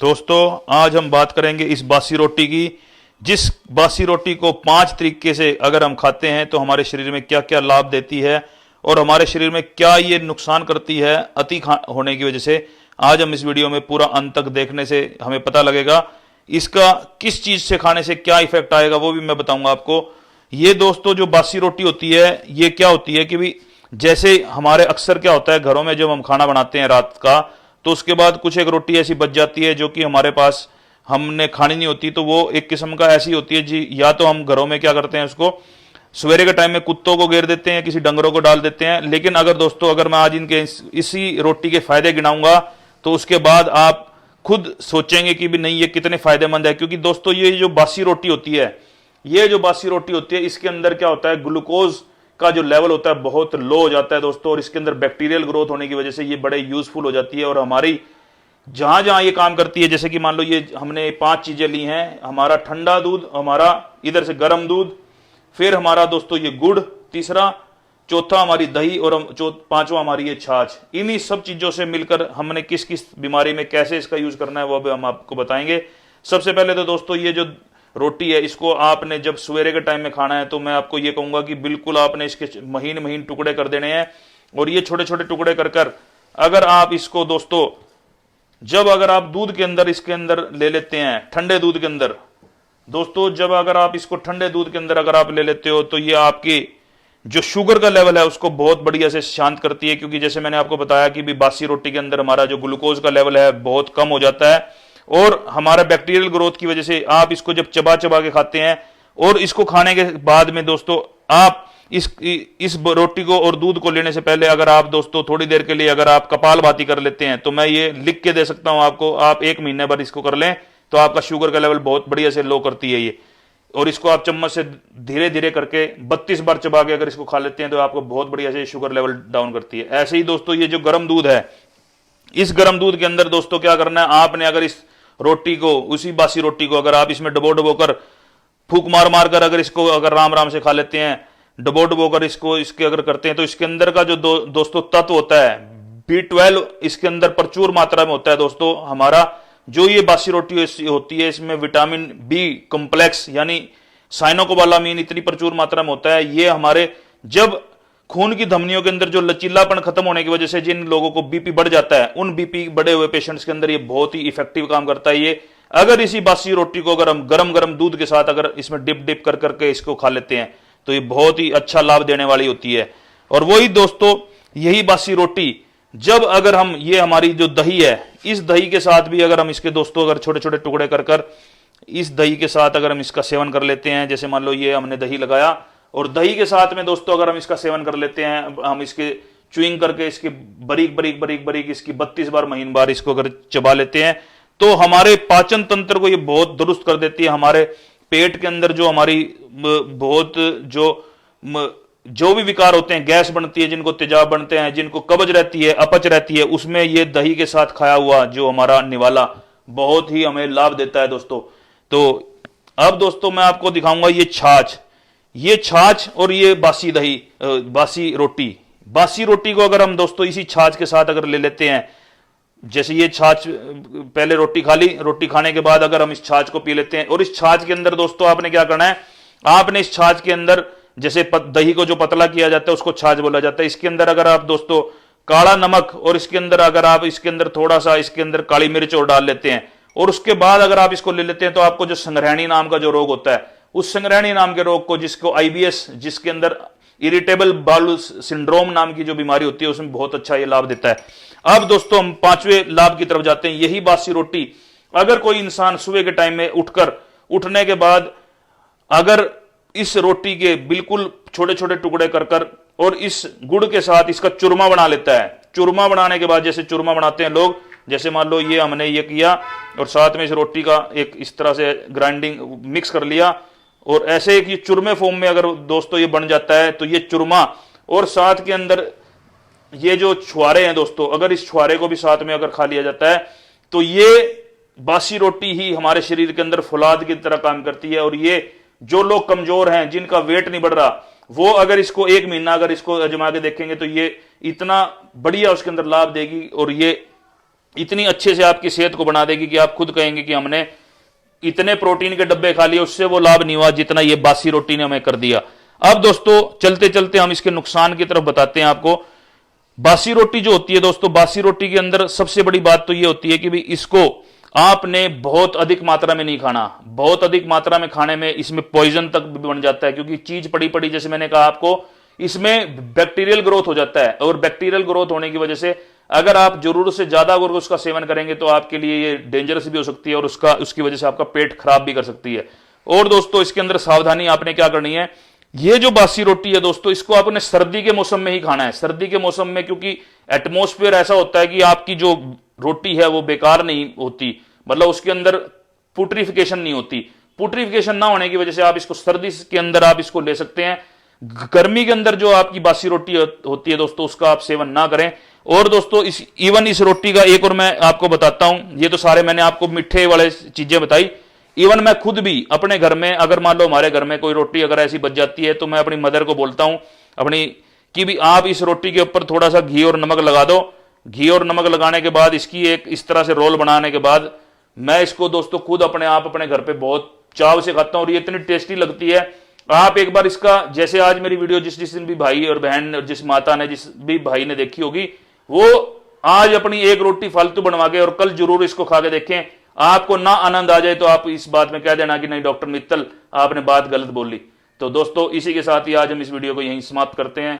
दोस्तों आज हम बात करेंगे इस बासी रोटी की। जिस बासी रोटी को 5 तरीके से अगर हम खाते हैं तो हमारे शरीर में क्या क्या लाभ देती है और हमारे शरीर में क्या ये नुकसान करती है अति होने की वजह से। आज हम इस वीडियो में पूरा अंत तक देखने से हमें पता लगेगा इसका किस चीज से खाने से क्या इफेक्ट आएगा, वो भी मैं बताऊंगा आपको। ये दोस्तों जो बासी रोटी होती है ये क्या होती है कि भी जैसे हमारे अक्सर क्या होता है घरों में जब हम खाना बनाते हैं रात का, तो उसके बाद कुछ एक रोटी ऐसी बच जाती है जो कि हमारे पास हमने खानी नहीं होती, तो वो एक किस्म का ऐसी होती है जी। या तो हम घरों में क्या करते हैं उसको सवेरे के टाइम में कुत्तों को घेर देते हैं, किसी डंगरों को डाल देते हैं। लेकिन अगर दोस्तों अगर मैं आज इनके इसी रोटी के फायदे गिनाऊंगा तो उसके बाद आप खुद सोचेंगे कि भी नहीं ये कितने फायदेमंद है। क्योंकि दोस्तों ये जो बासी रोटी होती है, ये जो बासी रोटी होती है इसके अंदर क्या होता है, ग्लूकोज का जो लेवल होता है बहुत लो हो जाता है दोस्तों, और इसके अंदर बैक्टीरियल ग्रोथ होने की वजह से ये बड़े यूजफुल हो जाती है। और हमारी जहां जहां ये काम करती है, जैसे कि मान लो ये हमने 5 चीजें ली हैं, हमारा ठंडा दूध, हमारा इधर से गर्म दूध, फिर हमारा दोस्तों ये गुड़ तीसरा, चौथा हमारी दही और पांचवा हमारी ये छाछ। इन्हीं सब चीजों से मिलकर हमने किस किस बीमारी में कैसे इसका यूज करना है वो भी हम आपको बताएंगे। सबसे पहले तो दोस्तों ये जो रोटी है इसको आपने जब सवेरे के टाइम में खाना है तो मैं आपको ये कहूंगा कि बिल्कुल आपने इसके महीन महीन टुकड़े कर देने हैं। और ये छोटे छोटे टुकड़े कर कर अगर आप इसको दोस्तों जब अगर आप दूध के अंदर इसके अंदर ले लेते हैं, ठंडे दूध के अंदर दोस्तों, जब अगर आप इसको ठंडे दूध के अंदर अगर आप ले लेते हो तो ये आपकी जो शुगर का लेवल है उसको बहुत बढ़िया से शांत करती है। क्योंकि जैसे मैंने आपको बताया कि भी बासी रोटी के अंदर हमारा जो ग्लूकोज का लेवल है बहुत कम हो जाता है, और हमारा बैक्टीरियल ग्रोथ की वजह से आप इसको जब चबा चबा के खाते हैं और इसको खाने के बाद में दोस्तों आप इस रोटी को और दूध को लेने से पहले अगर आप दोस्तों थोड़ी देर के लिए अगर आप कपालभाति कर लेते हैं तो मैं ये लिख के दे सकता हूं आपको, आप 1 महीने भर इसको कर लें तो आपका शुगर का लेवल बहुत बढ़िया से लो करती है ये। और इसको आप चम्मच से धीरे धीरे करके 32 बार चबा के अगर इसको खा लेते हैं तो आपको बहुत बढ़िया से शुगर लेवल डाउन करती है। ऐसे ही दोस्तों ये जो गर्म दूध है, इस गर्म दूध के अंदर दोस्तों क्या करना है, आपने अगर इस रोटी को, उसी बासी रोटी को अगर आप इसमें डबो डबो कर फूक मार मार कर अगर इसको अगर राम राम से खा लेते हैं, डबो डबो कर इसको इसके अगर करते हैं तो इसके अंदर का जो दोस्तों तत्व होता है B12 इसके अंदर प्रचुर मात्रा में होता है दोस्तों। हमारा जो ये बासी रोटी होती है इसमें विटामिन B कॉम्प्लेक्स यानी साइनोकोबालामीन इतनी प्रचुर मात्रा में होता है। ये हमारे जब खून की धमनियों के अंदर जो लचीलापन खत्म होने की वजह से जिन लोगों को बीपी बढ़ जाता है, उन बीपी बढ़े हुए पेशेंट्स के अंदर ये बहुत ही इफेक्टिव काम करता है। ये अगर इसी बासी रोटी को अगर हम गरम गरम दूध के साथ अगर इसमें डिप डिप कर करके इसको खा लेते हैं तो ये बहुत ही अच्छा लाभ देने वाली होती है। और वही दोस्तों यही बासी रोटी जब अगर हम ये हमारी जो दही है, इस दही के साथ भी अगर हम इसके दोस्तों अगर छोटे छोटे टुकड़े कर कर इस दही के साथ अगर हम इसका सेवन कर लेते हैं, जैसे मान लो ये हमने दही लगाया और दही के साथ में दोस्तों अगर हम इसका सेवन कर लेते हैं, हम इसके च्युइंग करके इसके बारीक बारीक बारीक बारीक इसकी 32 बार महीन बार इसको अगर चबा लेते हैं तो हमारे पाचन तंत्र को ये बहुत दुरुस्त कर देती है। हमारे पेट के अंदर जो हमारी बहुत जो भी विकार होते हैं, गैस बनती है, जिनको तेजाब बनते हैं, जिनको कब्ज रहती है, अपच रहती है, उसमें ये दही के साथ खाया हुआ जो हमारा निवाला बहुत ही हमें लाभ देता है दोस्तों। तो अब दोस्तों मैं आपको दिखाऊंगा ये छाछ और ये बासी दही बासी रोटी को अगर हम दोस्तों इसी छाछ के साथ अगर ले लेते हैं, जैसे ये छाछ पहले रोटी खा ली, रोटी खाने के बाद अगर हम इस छाछ को पी लेते हैं, और इस छाछ के अंदर दोस्तों आपने क्या करना है, आपने इस छाछ के अंदर जैसे दही को जो पतला किया जाता है उसको छाछ बोला जाता है, इसके अंदर अगर आप दोस्तों काला नमक और इसके अंदर अगर आप इसके अंदर थोड़ा सा इसके अंदर काली मिर्च और डाल लेते हैं और उसके बाद अगर आप इसको ले लेते हैं तो आपको जो संग्रहणी नाम का जो रोग होता है, उस संग्रहणी नाम के रोग को, जिसको IBS जिसके अंदर इरिटेबल बाउल सिंड्रोम नाम की जो बीमारी होती है, उसमें बहुत अच्छा ये लाभ देता है। अब दोस्तों हम 5वें लाभ की तरफ जाते हैं। यही बासी रोटी अगर कोई इंसान सुबह के टाइम में उठने के बाद अगर इस रोटी के बिल्कुल छोटे छोटे टुकड़े कर कर और इस गुड़ के साथ इसका चूरमा बना लेता है, चूरमा बनाने के बाद जैसे चूरमा बनाते हैं लोग, जैसे मान लो ये हमने ये किया और साथ में इस रोटी का एक इस तरह से ग्राइंडिंग मिक्स कर लिया और ऐसे एक ये चूरमे फॉर्म में अगर दोस्तों ये बन जाता है तो ये चूरमा, और साथ के अंदर ये जो छुआरे हैं दोस्तों, अगर इस छुआरे को भी साथ में अगर खा लिया जाता है तो ये बासी रोटी ही हमारे शरीर के अंदर फौलाद की तरह काम करती है। और ये जो लोग कमजोर हैं, जिनका वेट नहीं बढ़ रहा, वो अगर इसको 1 महीना अगर इसको आजमा के देखेंगे तो ये इतना बढ़िया उसके अंदर लाभ देगी। और ये इतनी अच्छे से आपकी सेहत को बना देगी कि आप खुद कहेंगे कि हमने इतने प्रोटीन के डब्बे खा लिए, उससे वो लाभ नहीं हुआ जितना ये बासी रोटी ने हमें कर दिया। अब दोस्तों चलते चलते हम इसके नुकसान की तरफ बताते हैं आपको। बासी रोटी जो होती है दोस्तों, बासी रोटी के अंदर सबसे बड़ी बात तो ये होती है कि भाई इसको आपने बहुत अधिक मात्रा में नहीं खाना। बहुत अधिक मात्रा में खाने में इसमें पॉइजन तक भी बन जाता है, क्योंकि चीज पड़ी पड़ी, जैसे मैंने कहा आपको, इसमें बैक्टीरियल ग्रोथ हो जाता है, और बैक्टीरियल ग्रोथ होने की वजह से अगर आप जरूरत से ज्यादा अगर उसका सेवन करेंगे तो आपके लिए ये डेंजरस भी हो सकती है, और उसकी वजह से आपका पेट खराब भी कर सकती है। और दोस्तों इसके अंदर सावधानी आपने क्या करनी है, ये जो बासी रोटी है दोस्तों, इसको आपने सर्दी के मौसम में ही खाना है। सर्दी के मौसम में, क्योंकि एटमोस्फेयर ऐसा होता है कि आपकी जो रोटी है वो बेकार नहीं होती, मतलब उसके अंदर पुट्रिफिकेशन नहीं होती। पुट्रिफिकेशन ना होने की वजह से आप इसको सर्दी के अंदर आप इसको ले सकते हैं। गर्मी के अंदर जो आपकी बासी रोटी होती है दोस्तों, उसका आप सेवन ना करें। और दोस्तों इस रोटी का एक और मैं आपको बताता हूं, ये तो सारे मैंने आपको मीठे वाले चीजें बताई। इवन मैं खुद भी अपने घर में, अगर मान लो हमारे घर में कोई रोटी अगर ऐसी बच जाती है, तो मैं अपनी मदर को बोलता हूं अपनी कि भी आप इस रोटी के ऊपर थोड़ा सा घी और नमक लगा दो। घी और नमक लगाने के बाद इसकी एक इस तरह से रोल बनाने के बाद मैं इसको दोस्तों खुद अपने आप अपने घर पे बहुत चाव से खाता हूं, और ये इतनी टेस्टी लगती है। आप एक बार इसका, जैसे आज मेरी वीडियो जिस दिन भी भाई और बहन और जिस माता ने, जिस भी भाई ने देखी होगी, वो आज अपनी एक रोटी फालतू बनवा के और कल जरूर इसको खा के देखें। आपको ना आनंद आ जाए तो आप इस बात में कह देना कि नहीं डॉक्टर मित्तल आपने बात गलत बोली। तो दोस्तों इसी के साथ ही आज हम इस वीडियो को यहीं समाप्त करते हैं।